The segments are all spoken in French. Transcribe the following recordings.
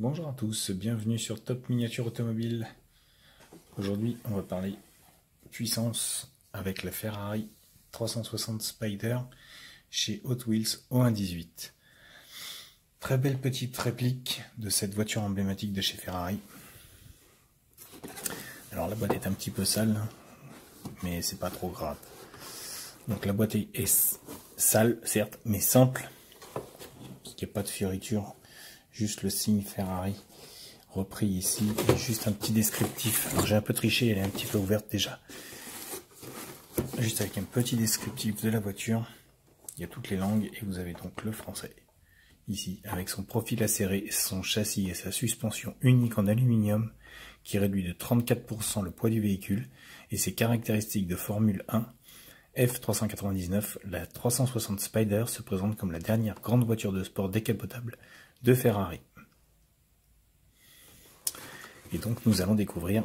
Bonjour à tous, bienvenue sur Top Miniature Automobile. Aujourd'hui, on va parler puissance avec la Ferrari 360 Spider chez Hot Wheels O118. Très belle petite réplique de cette voiture emblématique de chez Ferrari. Alors la boîte est un petit peu sale, mais c'est pas trop grave. Donc la boîte est sale, certes, mais simple, parce qu'il n'y a pas de fioriture. Juste le signe Ferrari repris ici, et juste un petit descriptif. Alors j'ai un peu triché, elle est un petit peu ouverte déjà. Juste avec un petit descriptif de la voiture, il y a toutes les langues et vous avez donc le français. Ici, avec son profil acéré, son châssis et sa suspension unique en aluminium qui réduit de 34% le poids du véhicule et ses caractéristiques de Formule 1, F399, la 360 Spider se présente comme la dernière grande voiture de sport décapotable de Ferrari. Et donc nous allons découvrir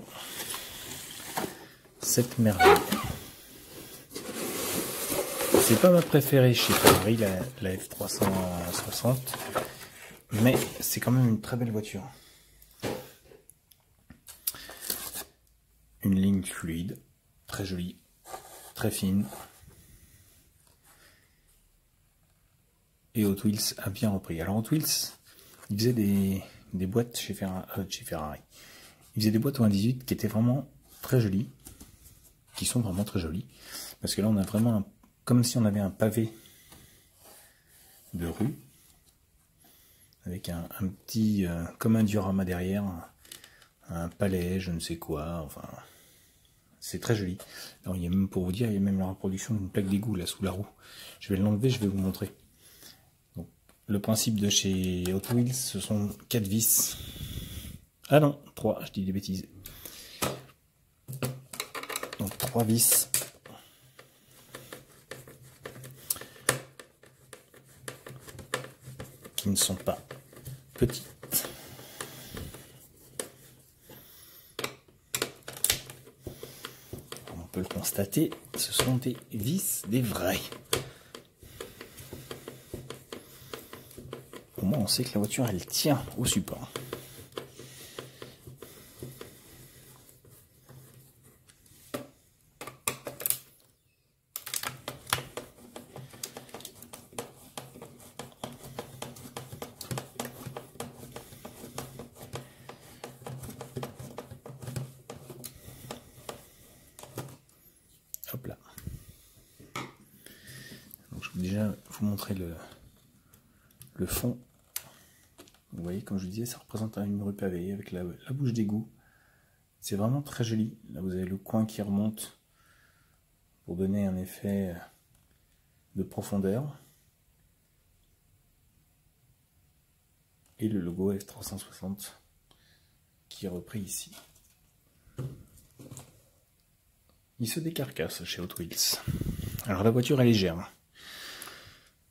cette merveille. C'est pas ma préférée chez Ferrari, la F360, mais c'est quand même une très belle voiture. Une ligne fluide, très jolie, très fine. Et Hot Wheels a bien repris. Alors Hot Wheels, il faisait des boîtes chez Ferrari. Il faisait des boîtes au 1.18 qui étaient vraiment très jolies, qui sont vraiment très jolies, parce que là on a vraiment comme si on avait un pavé de rue, avec un petit, comme un diorama derrière, un palais, je ne sais quoi, enfin, c'est très joli. Alors il y a même, pour vous dire, il y a même la reproduction d'une plaque d'égout là sous la roue. Je vais l'enlever, je vais vous montrer. Donc, le principe de chez Hot Wheels, ce sont 4 vis. Ah non, 3, je dis des bêtises. Donc 3 vis. Qui ne sont pas petites. Comme on peut le constater, ce sont des vis, des vrais. Au moins on sait que la voiture elle tient au support. Hop là. Donc, je vais déjà vous montrer le fond. Vous voyez, comme je vous disais, ça représente une rue pavée avec la bouche d'égout. C'est vraiment très joli. Là, vous avez le coin qui remonte pour donner un effet de profondeur. Et le logo F360 qui est repris ici. Il se décarcasse chez Hot Wheels. Alors la voiture est légère.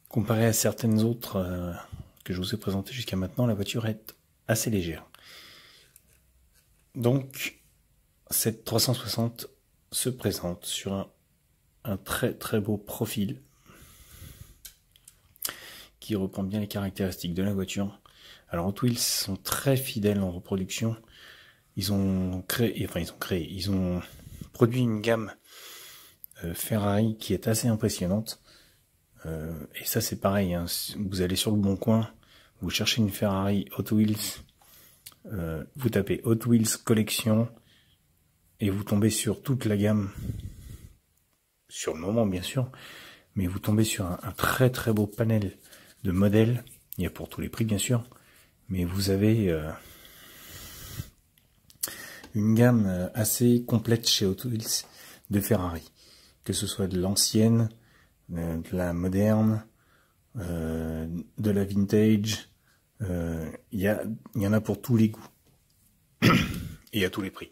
Comparée à certaines autres que je vous ai présentées jusqu'à maintenant, la voiture est assez légère. Donc cette 360 se présente sur un très très beau profil qui reprend bien les caractéristiques de la voiture. Alors Hot Wheels sont très fidèles en reproduction. Ils ont produit une gamme Ferrari qui est assez impressionnante. Et ça c'est pareil, hein. Vous allez sur le bon coin, vous cherchez une Ferrari Hot Wheels, vous tapez Hot Wheels collection et vous tombez sur toute la gamme, sur le moment bien sûr, mais vous tombez sur un très très beau panel de modèles. Il y a pour tous les prix bien sûr, mais vous avez une gamme assez complète chez Hot Wheels de Ferrari, que ce soit de l'ancienne, de la moderne, de la vintage, il y en a pour tous les goûts et à tous les prix.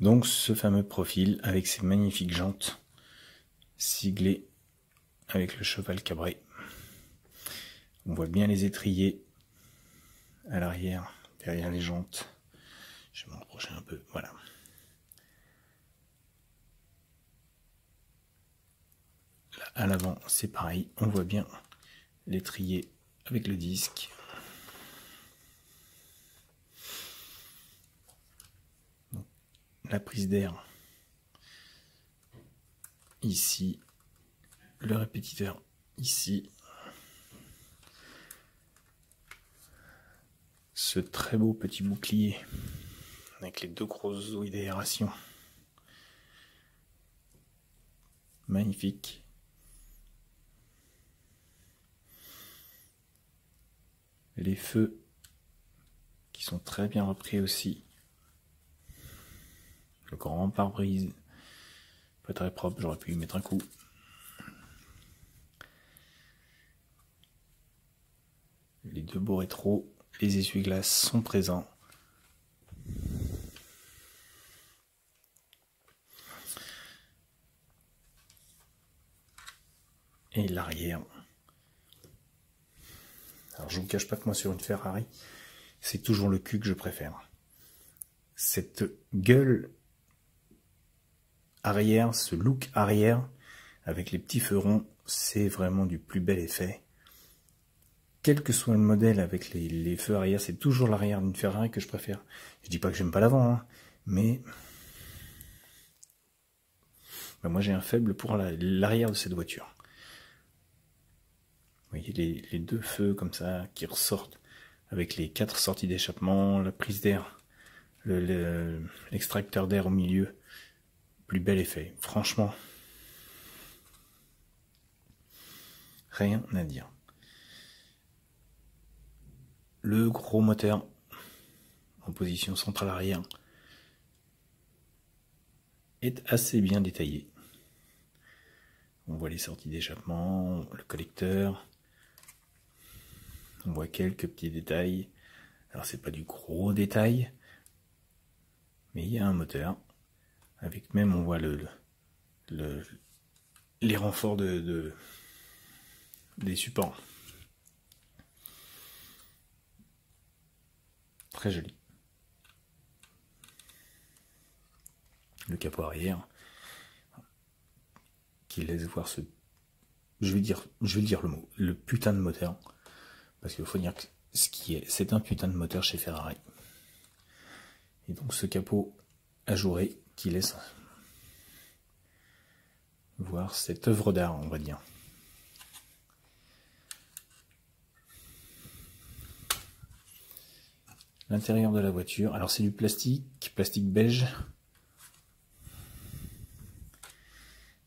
Donc ce fameux profil avec ces magnifiques jantes siglées avec le cheval cabré. On voit bien les étriers à l'arrière, derrière les jantes. Je vais m'en approcher un peu, voilà. Là, à l'avant, c'est pareil, on voit bien l'étrier avec le disque. la prise d'air ici, le répétiteur ici, ce très beau petit bouclier avec les deux grosses ouïes d'aération, magnifique. Les feux qui sont très bien repris aussi. Le grand pare-brise, pas très propre, j'aurais pu y mettre un coup. Les deux beaux rétros, les essuie-glaces sont présents. Et l'arrière. Alors je vous cache pas que moi sur une Ferrari, c'est toujours le cul que je préfère. Cette gueule arrière, ce look arrière, avec les petits feux ronds, c'est vraiment du plus bel effet. Quel que soit le modèle avec les feux arrière, c'est toujours l'arrière d'une Ferrari que je préfère. Je dis pas que j'aime pas l'avant, hein, mais ben moi j'ai un faible pour l'arrière de cette voiture. Vous voyez les deux feux comme ça qui ressortent avec les 4 sorties d'échappement, la prise d'air, l'extracteur d'air au milieu. Plus bel effet. Franchement, rien à dire. Le gros moteur en position centrale arrière est assez bien détaillé. On voit les sorties d'échappement, le collecteur. On voit quelques petits détails. Alors c'est pas du gros détail, mais il y a un moteur. Avec même on voit les renforts des supports. Très joli. Le capot arrière qui laisse voir ce, je vais dire le mot, le putain de moteur, parce qu'il faut dire que c'est un putain de moteur chez Ferrari. Et donc ce capot ajouré qui laisse voir cette œuvre d'art, on va dire. L'intérieur de la voiture, alors c'est du plastique beige.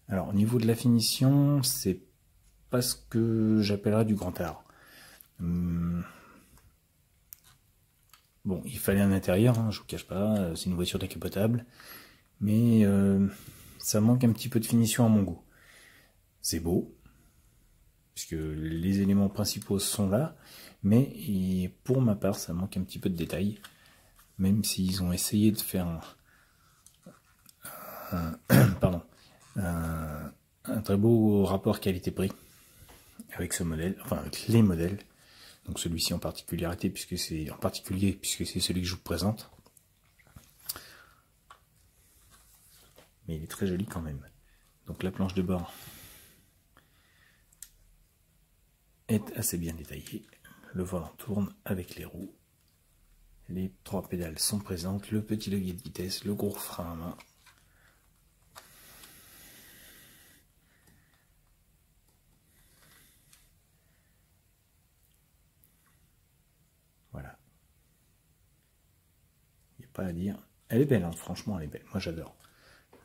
Alors au niveau de la finition, c'est pas ce que j'appellerais du grand art. Bon, il fallait un intérieur, hein, je vous cache pas, c'est une voiture décapotable, mais ça manque un petit peu de finition à mon goût. C'est beau, puisque les éléments principaux sont là, mais pour ma part, ça manque un petit peu de détail, même s'ils ont essayé de faire un très beau rapport qualité-prix avec ce modèle, enfin avec les modèles. Donc celui-ci en particularité, puisque c'est celui que je vous présente. Mais il est très joli quand même. Donc la planche de bord est assez bien détaillée. Le volant tourne avec les roues. Les 3 pédales sont présentes. Le petit levier de vitesse, le gros frein à main. Voilà. Il n'y a pas à dire. Elle est belle, hein, franchement, elle est belle. Moi, j'adore.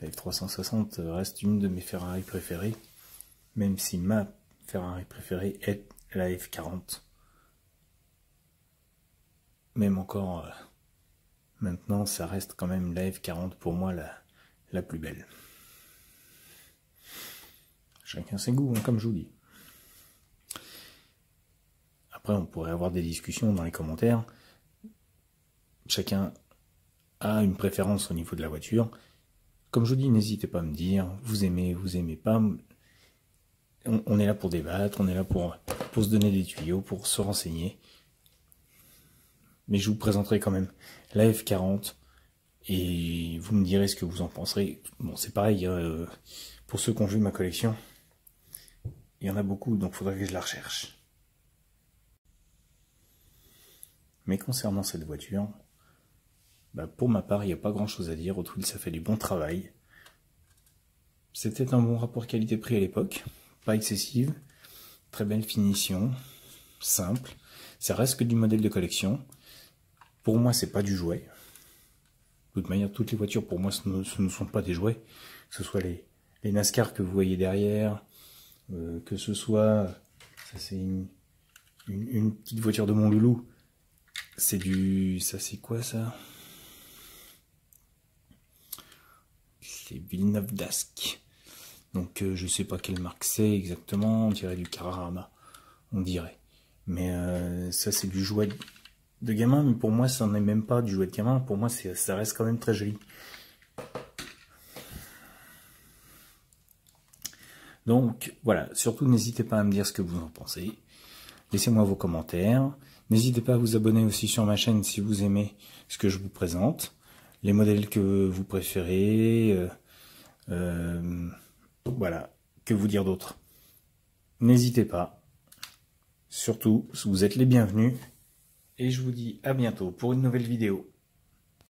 La F360 reste une de mes Ferrari préférées, même si ma Ferrari préférée est la F40. Même encore, maintenant, ça reste quand même la F40 pour moi la plus belle. Chacun ses goûts, hein, comme je vous dis. Après, on pourrait avoir des discussions dans les commentaires. Chacun a une préférence au niveau de la voiture. Comme je vous dis, n'hésitez pas à me dire, vous aimez pas. On est là pour débattre, on est là pour se donner des tuyaux, pour se renseigner. Mais je vous présenterai quand même la F40 et vous me direz ce que vous en penserez. Bon, c'est pareil, pour ceux qui ont vu ma collection, il y en a beaucoup, donc il faudrait que je la recherche. Mais concernant cette voiture, Bah, pour ma part, il n'y a pas grand chose à dire. Hot Wheels, ça fait du bon travail. C'était un bon rapport qualité-prix à l'époque. Pas excessive. Très belle finition. Simple. Ça reste que du modèle de collection. Pour moi, c'est pas du jouet. De toute manière, toutes les voitures, pour moi, ce ne sont pas des jouets. Que ce soit les NASCAR que vous voyez derrière, que ce soit... Ça, c'est une petite voiture de mon loulou. C'est du... Ça, c'est quoi, ça? C'est Villeneuve d'Ascq. Donc, je sais pas quelle marque c'est exactement. On dirait du Carrarama. On dirait. Mais ça, c'est du jouet de gamin. Mais pour moi, ça n'en est même pas du jouet de gamin. Pour moi, ça reste quand même très joli. Donc, voilà. Surtout, n'hésitez pas à me dire ce que vous en pensez. Laissez-moi vos commentaires. N'hésitez pas à vous abonner aussi sur ma chaîne si vous aimez ce que je vous présente. Les modèles que vous préférez. Voilà. Que vous dire d'autre? N'hésitez pas. Surtout, vous êtes les bienvenus. Et je vous dis à bientôt pour une nouvelle vidéo.